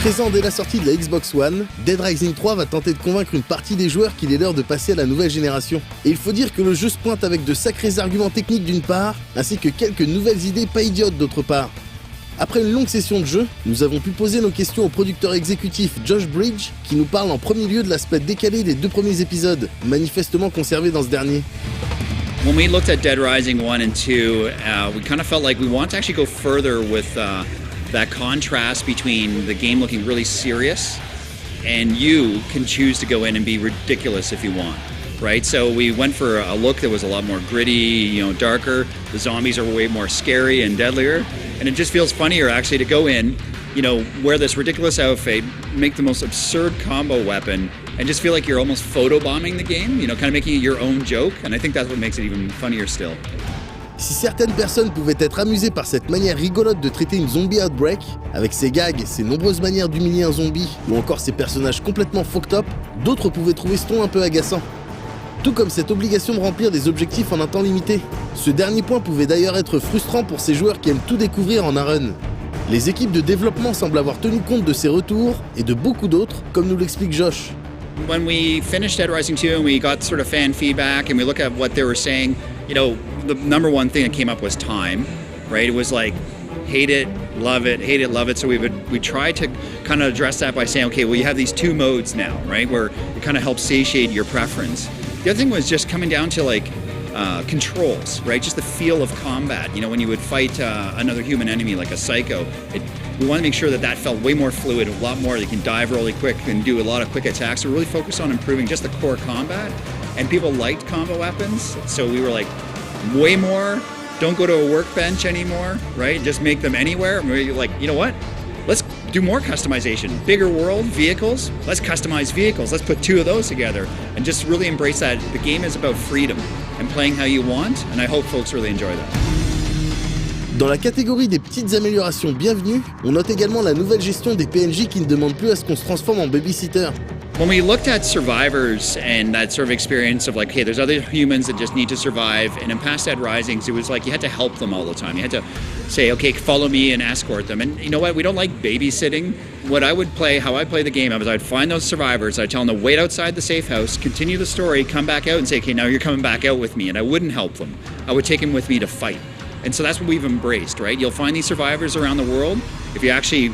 Présent dès la sortie de la Xbox One, Dead Rising 3 va tenter de convaincre une partie des joueurs qu'il est l'heure de passer à la nouvelle génération. Et il faut dire que le jeu se pointe avec de sacrés arguments techniques d'une part, ainsi que quelques nouvelles idées pas idiotes d'autre part. Après une longue session de jeu, nous avons pu poser nos questions au producteur exécutif Josh Bridge, qui nous parle en premier lieu de l'aspect décalé des 2 premiers épisodes, manifestement conservé dans ce dernier. When we looked at Dead Rising 1 and 2, we kind of felt like we want to actually go further with that contrast between the game looking really serious and you can choose to go in and be ridiculous if you want, right? So we went for a look that was a lot more gritty, darker. The zombies are way more scary and deadlier. And it just feels funnier actually to go in, wear this ridiculous outfit, make the most absurd combo weapon, and just feel like you're almost photobombing the game, kind of making it your own joke. And I think that's what makes it even funnier still. Si certaines personnes pouvaient être amusées par cette manière rigolote de traiter une zombie outbreak, avec ses gags, ses nombreuses manières d'humilier un zombie, ou encore ses personnages complètement fucked up, d'autres pouvaient trouver ce ton un peu agaçant. Tout comme cette obligation de remplir des objectifs en un temps limité. Ce dernier point pouvait d'ailleurs être frustrant pour ces joueurs qui aiment tout découvrir en un run. Les équipes de développement semblent avoir tenu compte de ces retours, et de beaucoup d'autres, comme nous l'explique Josh. When we finished Dead Rising 2 and we got sort of fan feedback and we look at what they were saying, the number one thing that came up was time, right? It was like, hate it, love it. So we tried to kind of address that by saying, okay, well, you have these 2 modes now, right? Where it kind of helps satiate your preference. The other thing was just coming down to controls, right? Just the feel of combat. When you would fight another human enemy like a psycho, we want to make sure that felt way more fluid, a lot more. You can dive really quick and do a lot of quick attacks. So we really focused on improving just the core combat. And people liked combo weapons, so we were like, way more. Don't go to a workbench anymore, right? Just make them anywhere. And we're like, you know what? Let's do more customization. Bigger world, vehicles. Let's customize vehicles. Let's put 2 of those together and just really embrace that. The game is about freedom and playing how you want, and I hope folks really enjoy that. Dans la catégorie des petites améliorations bienvenues, on note également la nouvelle gestion des PNJ qui ne demande plus à ce qu'on se transforme en babysitter. When we looked at survivors and that sort of experience of like, hey, there's other humans that just need to survive, and in past Dead Risings, it was like you had to help them all the time. You had to say, okay, follow me and escort them. And you know what? We don't like babysitting. How I play the game, I'd find those survivors, I'd tell them to wait outside the safe house, continue the story, come back out and say, okay, now you're coming back out with me. And I wouldn't help them. I would take them with me to fight. And so that's what we've embraced, right? You'll find these survivors around the world. If you actually,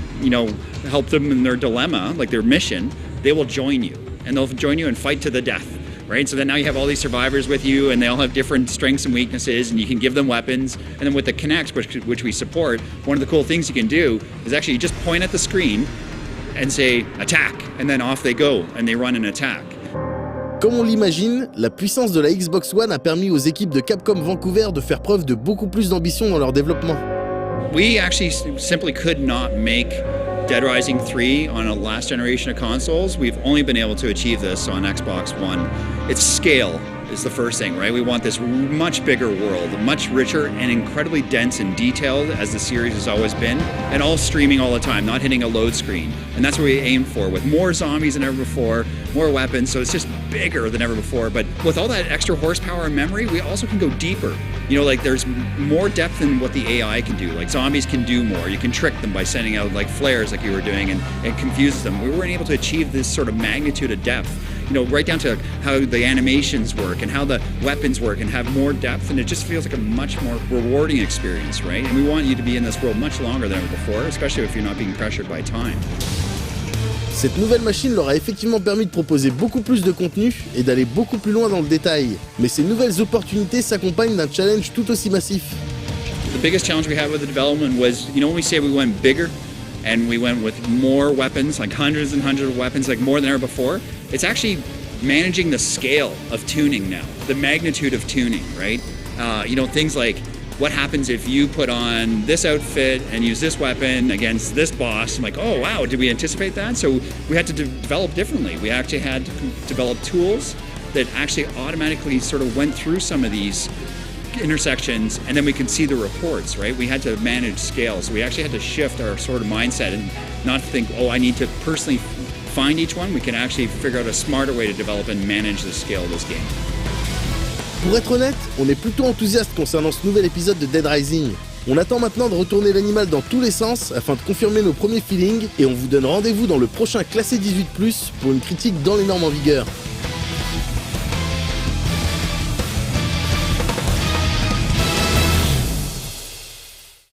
help them in their dilemma, like their mission, they will join you. And they'll join you and fight to the death, right? So then now you have all these survivors with you, and they all have different strengths and weaknesses, and you can give them weapons. And then with the Kinects, which we support, one of the cool things you can do is actually you just point at the screen and say, attack, and then off they go, and they run and attack. Comme on l'imagine, la puissance de la Xbox One a permis aux équipes de Capcom Vancouver de faire preuve de beaucoup plus d'ambition dans leur développement. We actually simply could not make Dead Rising 3 on a last generation of consoles. We've only been able to achieve this on Xbox One. Its scale is the first thing, right? We want this much bigger world, much richer and incredibly dense and detailed as the series has always been, and all streaming all the time, not hitting a load screen. And that's what we aim for, with more zombies than ever before, more weapons, so it's just bigger than ever before. But with all that extra horsepower and memory, we also can go deeper. There's more depth in what the AI can do. Like zombies can do more. You can trick them by sending out like flares like you were doing, and it confuses them. We weren't able to achieve this sort of magnitude of depth, right down to how the animations work and how the weapons work and have more depth, and it just feels like a much more rewarding experience, right? And we want you to be in this world much longer than ever before, especially if you're not being pressured by time. Cette nouvelle machine leur a effectivement permis de proposer beaucoup plus de contenu et d'aller beaucoup plus loin dans le détail. Mais ces nouvelles opportunités s'accompagnent d'un challenge tout aussi massif. The biggest challenge we had with the development was, when we say we went bigger and we went with more weapons, like hundreds and hundreds of weapons, like more than ever before, it's actually managing the scale of tuning now, the magnitude of tuning, right? Things like, what happens if you put on this outfit and use this weapon against this boss? I'm like, oh wow, did we anticipate that? So we had to develop differently. We actually had to develop tools that actually automatically sort of went through some of these intersections, and then we could see the reports, right? We had to manage scale. So we actually had to shift our sort of mindset and not think, oh, I need to personally find each one. We can actually figure out a smarter way to develop and manage the scale of this game. Pour être honnête, on est plutôt enthousiaste concernant ce nouvel épisode de Dead Rising. On attend maintenant de retourner l'animal dans tous les sens afin de confirmer nos premiers feelings et on vous donne rendez-vous dans le prochain classé 18+, pour une critique dans les normes en vigueur.